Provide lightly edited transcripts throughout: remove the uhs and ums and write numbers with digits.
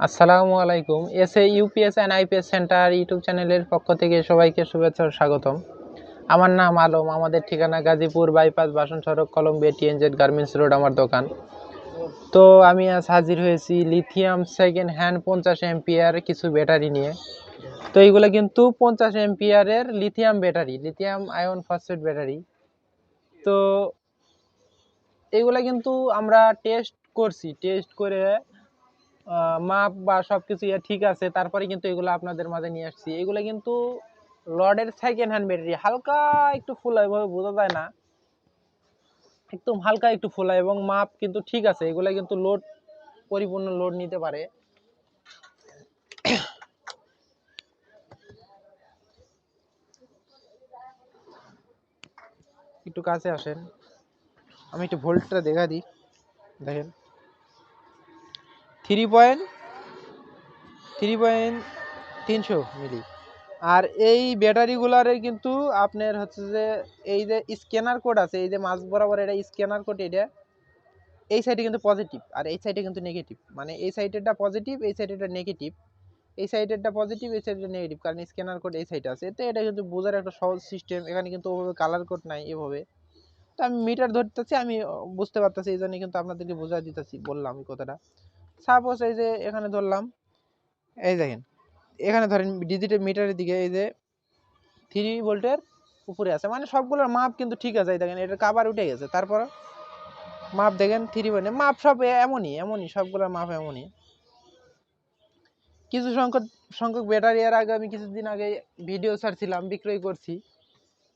আসসালামু আলাইকুম। SA UPS and IPS centre YouTube চ্যানেলের পক্ষ থেকে সবাইকে শুভেচ্ছা ও স্বাগতম। আমার নাম আলম। আমাদের ঠিকানা গাজীপুর বাইপাস বাসন সড়ক কলম্বিয়া টিএনজেড গার্মেন্টস রোড আমার দোকান। তো আমি আজ হাজির হয়েছি লিথিয়াম সেকেন্ড হ্যান্ড 50 এম্পিয়ার কিছু ব্যাটারি নিয়ে। তো এইগুলো কিন্তু 50 এম্পিয়ারের lithium battery, lithium ion phosphate battery. তো এইগুলা কিন্তু আমরা টেস্ট করছি, টেস্ট করে মাপ বা সবকিছু ঠিক আছে, তারপরে কিন্তু এগুলো আপনাদের মাঝে নিয়ে আসছি। এগুলো কিন্তু লডের সেকেন্ড হ্যান্ড ব্যাটারি, হালকা একটু ফোলা, এভাবে বোঝা যায় না, একদম হালকা একটু ফোলা, এবং মাপ কিন্তু ঠিক আছে। এগুলো কিন্তু লোড, পরিপূর্ণ লোড নিতে পারে। একটু কাছে আসেন, আমি একটু ভোল্টটা দেখা দিই। দেখেন 3.300 মিলি। আর এই ব্যাটারিগুলার কিন্তু আপনার হচ্ছে যে এই যে স্ক্যানার কোড আছে, এই যে মাঝ বরাবর এটা স্ক্যানার কোড, এটা এই সাইডে কিন্তু পজিটিভ আর এই সাইডে কিন্তু নেগেটিভ, মানে এই সাইডেরটা পজিটিভ, এই সাইডেরটা নেগেটিভ, এই সাইডেরটা পজিটিভ, এই সাইডেরটা নেগেটিভ, কারণ স্ক্যানার কোড এই সাইডে আছে। তো এটা কিন্তু বোঝার একটা সহজ সিস্টেম। এখানে কিন্তু ওভাবে কালার কোড নাই এভাবে। তো আমি মিটার ধরতেছি, আমি বুঝতে পারতেছি, এই জন্য কিন্তু আপনাদেরকে বোঝা দিতেছি, বললাম এই কথাটা। সাপোজ এই যে এখানে ধরলাম, এই দেখেন এখানে ধরেন ডিজিটাল মিটারের দিকে এই যে 3 ভোল্টের উপরে আছে, মানে সবগুলোর মাপ কিন্তু ঠিক আছে। দেখেন এটার কাভার উঠে গেছে, তারপর মাপ দেখেন 3 ভোল্টের মাপ সব এমনই এমনই, সবগুলোর মাপ এমনই। কিছু সংখ্যক ব্যাটারি এর আগে আমি কিছুদিন আগে ভিডিও ছাড়ছিলাম, বিক্রয় করছি।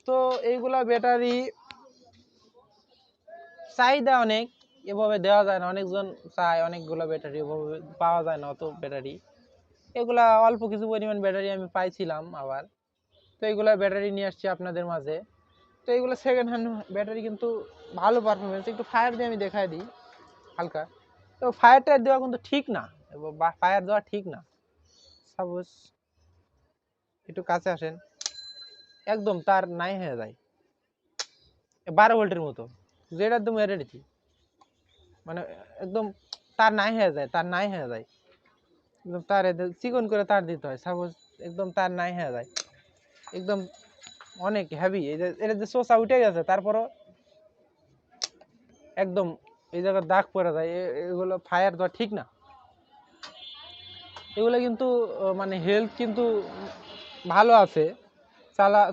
তো এইগুলা ব্যাটারি চাহিদা অনেক, এভাবে দেওয়া যায় না, অনেকজন চায় অনেকগুলো ব্যাটারি, এভাবে পাওয়া যায় না অত ব্যাটারি। এগুলা অল্প কিছু পরিমাণ ব্যাটারি আমি পাইছিলাম আবার। তো এইগুলা ব্যাটারি নিয়ে আসছি আপনাদের মাঝে। তো এইগুলো সেকেন্ড হ্যান্ড ব্যাটারি, কিন্তু ভালো পারফরমেন্স। একটু ফায়ার দিয়ে আমি দেখাই দিই হালকা। তো ফায়ারটা দেওয়া কিন্তু ঠিক না, বা ফায়ার দেওয়া ঠিক না। সাপোজ একটু কাছে আসেন, একদম তার নাই হয়ে যায় 12 ভোল্টের মতো, যেটা একদম এরেডিটি, মানে একদম তার নাই হয়ে যায়, তার নাই হয়ে যায় একদম। তার চিকন করে তার দিতে হয়। সাপোজ একদম তার নাই হয়ে যায়, একদম অনেক হেভি। এই যে এটা যে সোসা উঠে গেছে, তারপরও একদম এই জায়গায় দাগ পড়ে যায়। এগুলো ফায়ার দেওয়া ঠিক না। এগুলো কিন্তু মানে হেলথ কিন্তু ভালো আছে,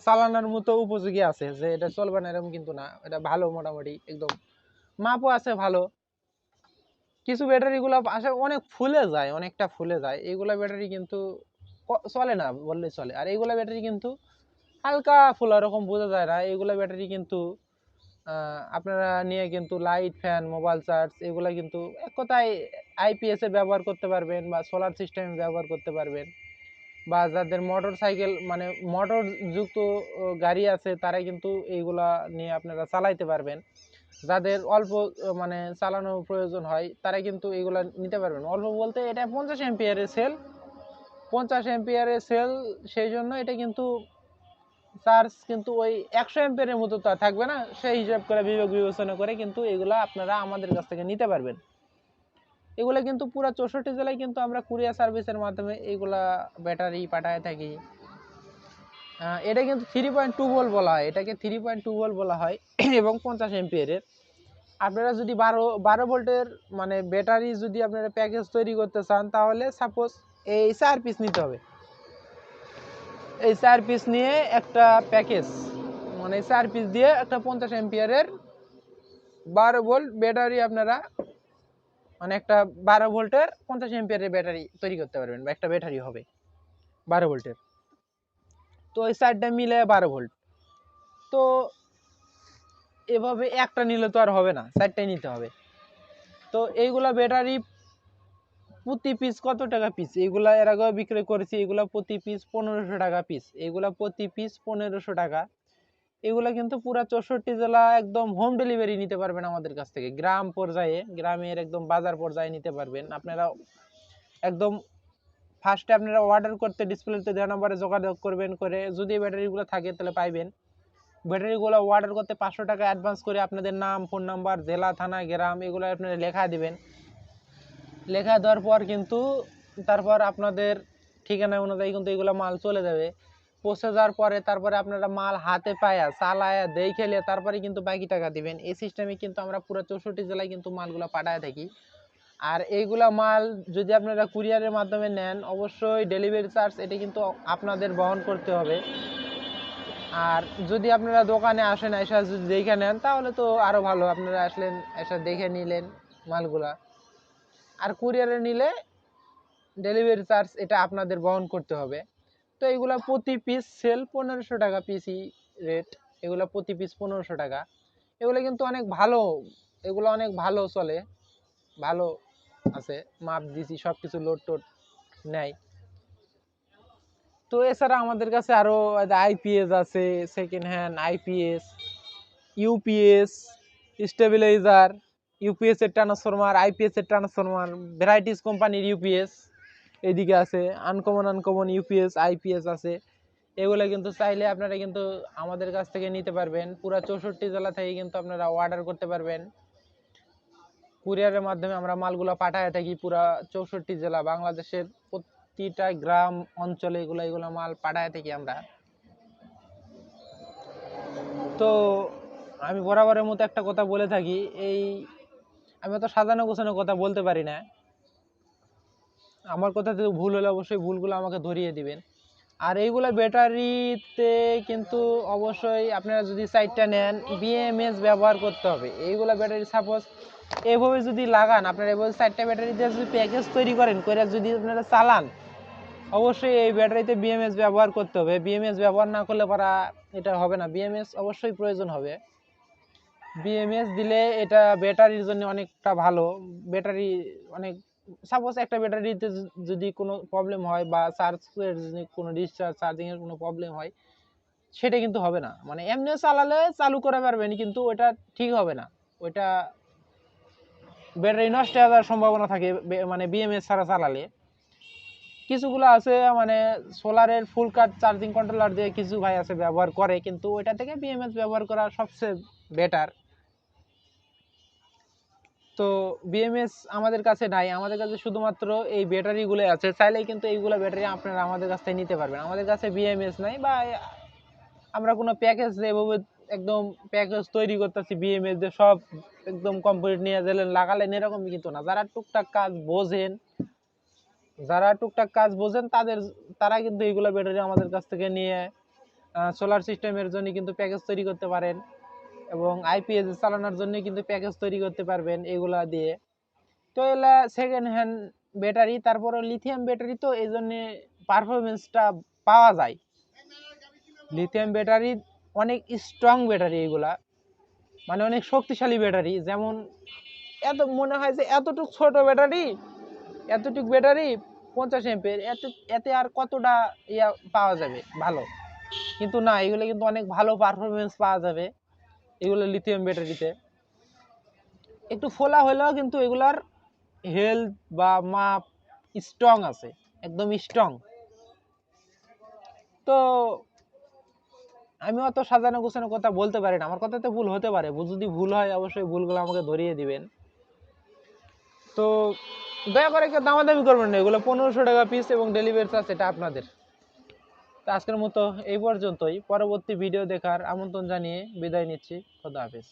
চালানোর মতো উপযোগী আছে, যে এটা চলবে না এরকম কিন্তু না। এটা ভালো, মোটামুটি একদম মাপও আছে ভালো। কিছু ব্যাটারি গুলো আসলে অনেক ফুলে যায়, অনেকটা ফুলে যায়। এইগুলা ব্যাটারি কিন্তু চলে না বললে চলে। আর এইগুলা ব্যাটারি কিন্তু হালকা ফোলা, এরকম বোঝা যায় না। এইগুলা ব্যাটারি কিন্তু আপনারা নিয়ে কিন্তু লাইট, ফ্যান, মোবাইল চার্জ, এগুলা কিন্তু এক কথায় আইপিএস এ ব্যবহার করতে পারবেন, বা সোলার সিস্টেমে ব্যবহার করতে পারবেন, বা যাদের মোটর সাইকেল মানে মোটর যুক্ত গাড়ি আছে, তারা কিন্তু এইগুলা নিয়ে আপনারা চালাইতে পারবেন। যাদের অল্প মানে চালানোর প্রয়োজন হয়, তারা কিন্তু এগুলা নিতে পারবেন। অল্প বলতে এটা 50 এম্পিয়ারের সেল, 50 এম্পিয়ারের সেল, সেই জন্য এটা কিন্তু চার্জ কিন্তু ওই 100 এম্পিয়ারের মতো তো থাকবে না। সেই হিসাব করে বিবেক বিবেচনা করে কিন্তু এগুলা আপনারা আমাদের কাছ থেকে নিতে পারবেন। এগুলা কিন্তু পুরো 64 জেলায় কিন্তু আমরা কুরিয়ার সার্ভিসের মাধ্যমে এগুলা ব্যাটারি পাঠায় থাকি। এটা কিন্তু 3.2 ভোল্ট বলা হয়, এটাকে 3.2 ভোল্ট বলা হয় এবং 50 এম্পিয়ারের। আপনারা যদি 12 ভোল্টের মানে ব্যাটারি যদি আপনারা প্যাকেজ তৈরি করতে চান, তাহলে সাপোজ এই 4 পিস নিতে হবে। এই 4 পিস নিয়ে একটা প্যাকেজ, মানে 4 পিস দিয়ে একটা 50 এম্পিয়ারের 12 ভোল্ট ব্যাটারি আপনারা, মানে একটা 12 ভোল্টের 50 এম্পিয়ারের ব্যাটারি তৈরি করতে পারবেন, বা একটা ব্যাটারি হবে 12 ভোল্টের। তো ওই 4টা মিলে 12 ভোল্ট। তো এভাবে একটা নিলে তো আর হবে না, 4টাই নিতে হবে। তো এইগুলা ব্যাটারি প্রতি পিস কত টাকা পিস, এগুলা এর আগেও বিক্রয় করেছি। এগুলা প্রতি পিস 1500 টাকা পিস, এগুলা প্রতি পিস 1500 টাকা। এগুলা কিন্তু পুরা 64 জেলা একদম হোম ডেলিভারি নিতে পারবেন আমাদের কাছ থেকে। গ্রাম পর্যায়ে, গ্রামের একদম বাজার পর্যায়ে নিতে পারবেন আপনারা। একদম ফার্স্টে আপনারা অর্ডার করতে ডিসপ্লেতে দেওয়া নাম্বারে যোগাযোগ করবেন, করে যদি ব্যাটারিগুলো থাকে তাহলে পাইবেন। ব্যাটারিগুলো অর্ডার করতে 500 টাকা অ্যাডভান্স করে আপনাদের নাম, ফোন নাম্বার, জেলা, থানা, গ্রাম এগুলো আপনারা লেখা দিবেন। লেখা দেওয়ার পর কিন্তু তারপর আপনাদের ঠিকানা অনুযায়ী কিন্তু এগুলো মাল চলে যাবে। পৌঁছে যাওয়ার পরে তারপরে আপনারা মাল হাতে পায়া চালায়া দেখে নিয়ে তারপরে কিন্তু বাকি টাকা দিবেন। এই সিস্টেমে কিন্তু আমরা পুরো 64 জেলায় কিন্তু মালগুলো পাঠায় থাকি। আর এইগুলা মাল যদি আপনারা কুরিয়ারের মাধ্যমে নেন, অবশ্যই ডেলিভারি চার্জ এটা কিন্তু আপনাদের বহন করতে হবে। আর যদি আপনারা দোকানে আসেন, এসে যদি দেখে নেন তাহলে তো আরো ভালো, আপনারা আসলেন এসে দেখে নিলেন মালগুলা। আর কুরিয়ারে নিলে ডেলিভারি চার্জ এটা আপনাদের বহন করতে হবে। তো এগুলা প্রতি পিস সেল 1500 টাকা পিসি রেট, এগুলা প্রতি পিস 1500 টাকা। এগুলো কিন্তু অনেক ভালো, এগুলো অনেক ভালো চলে, ভালো আছে, মাপ দিছি সব কিছু লোড টোড নেয়। তো এছাড়া আমাদের কাছে আরো আইপিএস আছে, second hand IPS, UPS, stabiliser, UPS এর ট্রান্সফরমার, আইপিএস এর ট্রান্সফরমার, ভ্যারাইটিস কোম্পানির ইউপিএস এদিকে আছে, আনকমন আনকমন ইউপিএস আইপিএস আছে। এগুলো কিন্তু চাইলে আপনারা কিন্তু আমাদের কাছ থেকে নিতে পারবেন। পুরো 64 জেলা থেকে কিন্তু আপনারা অর্ডার করতে পারবেন। কুরিয়ারের মাধ্যমে আমরা মালগুলো পাঠায় থাকি পুরা 64 জেলা, বাংলাদেশের প্রতিটা গ্রাম অঞ্চলে এগুলো মাল পাঠায় থাকি আমরা। তো আমি বরাবরের মতো একটা কথা বলে থাকি, এই আমি তো সাজানো গোছানো কথা বলতে পারি না, আমার কথাতে ভুল হলে অবশ্যই ভুলগুলো আমাকে ধরিয়ে দিবেন। আর এইগুলো ব্যাটারিতে কিন্তু অবশ্যই আপনারা যদি সাইডটা নেন বিএমএস ব্যবহার করতে হবে। এইগুলো ব্যাটারি সাপোজ এইভাবে যদি লাগান, আপনারা এইভাবে সাইডটা ব্যাটারি দিয়ে যদি প্যাকেজ তৈরি করেন, করে যদি আপনারা চালান, অবশ্যই এই ব্যাটারিতে বিএমএস ব্যবহার করতে হবে। বিএমএস ব্যবহার না করলে পরা এটা হবে না, বিএমএস অবশ্যই প্রয়োজন হবে। বিএমএস দিলে এটা ব্যাটারির জন্য অনেকটা ভালো। ব্যাটারি অনেক, সাপোজ একটা ব্যাটারিতে যদি কোনো প্রবলেম হয় বা চার্জের যদি কোনো ডিসচার্জ চার্জিং এর কোনো প্রবলেম হয়, সেটা কিন্তু হবে না। মানে এমনি চালালে চালু করে পারবেন কিন্তু ওটা ঠিক হবে না, ওইটা ব্যাটারি নষ্ট হয়ে যাওয়ার সম্ভাবনা থাকে মানে বিএমএস ছাড়া চালালে। কিছুগুলো আছে মানে সোলারের ফুল কাট চার্জিং কন্ট্রোলার দিয়ে কিছু ভাই আছে ব্যবহার করে, কিন্তু ওইটা থেকে বিএমএস ব্যবহার করা সবচেয়ে বেটার। তো বিএমএস আমাদের কাছে নাই, আমাদের কাছে শুধুমাত্র এই ব্যাটারিগুলো আছে। চাইলেই কিন্তু এইগুলো ব্যাটারি আপনারা আমাদের কাছ থেকে নিতে পারবেন। আমাদের কাছে বিএমএস নাই বা আমরা কোনো প্যাকেজ এভাবে একদম প্যাকেজ তৈরি করতেছি বিএমএস দিয়ে সব একদম কমপ্লিট নিয়ে গেলেন লাগালেন, এরকম কিন্তু না। যারা টুকটাক কাজ বোঝেন, তারা কিন্তু এইগুলো ব্যাটারি আমাদের কাছ থেকে নিয়ে সোলার সিস্টেমের জন্য কিন্তু প্যাকেজ তৈরি করতে পারেন, এবং আইপিএস চালানোর জন্য কিন্তু প্যাকেজ তৈরি করতে পারবেন এগুলা দিয়ে। তো এগুলা সেকেন্ড হ্যান্ড ব্যাটারি, তারপরে লিথিয়াম ব্যাটারি, তো এই জন্য পারফরমেন্সটা পাওয়া যায়। লিথিয়াম ব্যাটারি অনেক স্ট্রং ব্যাটারি, এগুলা মানে অনেক শক্তিশালী ব্যাটারি। যেমন এত মনে হয় যে এতটুক ছোট ব্যাটারি, এতটুক ব্যাটারি 50 এমপিয়ার, এতে আর কতটা ইয়া পাওয়া যাবে ভালো, কিন্তু না, এগুলো কিন্তু অনেক ভালো পারফরমেন্স পাওয়া যাবে এগুলো লিথিয়াম ব্যাটারিতে। একটু ফোলা হলেও কিন্তু এগুলার হেলথ বা মাপ স্ট্রং আছে, একদম স্ট্রং। তো আমি অত সাজানো গোছানো কথা বলতে পারি না, আমার কথাতে ভুল হতে পারে, যদি ভুল হয় অবশ্যই ভুলগুলো আমাকে ধরিয়ে দিবেন। তো দয়া করে কেউ দামাদামি করবেন না, এগুলো 1500 টাকা পিস এবং ডেলিভারি চার্জ এটা আপনাদের। তো আজকের মতো এই পর্যন্তই, পরবর্তী ভিডিও দেখার আমন্ত্রণ জানিয়ে বিদায় নিচ্ছি। খোদা হাফেজ।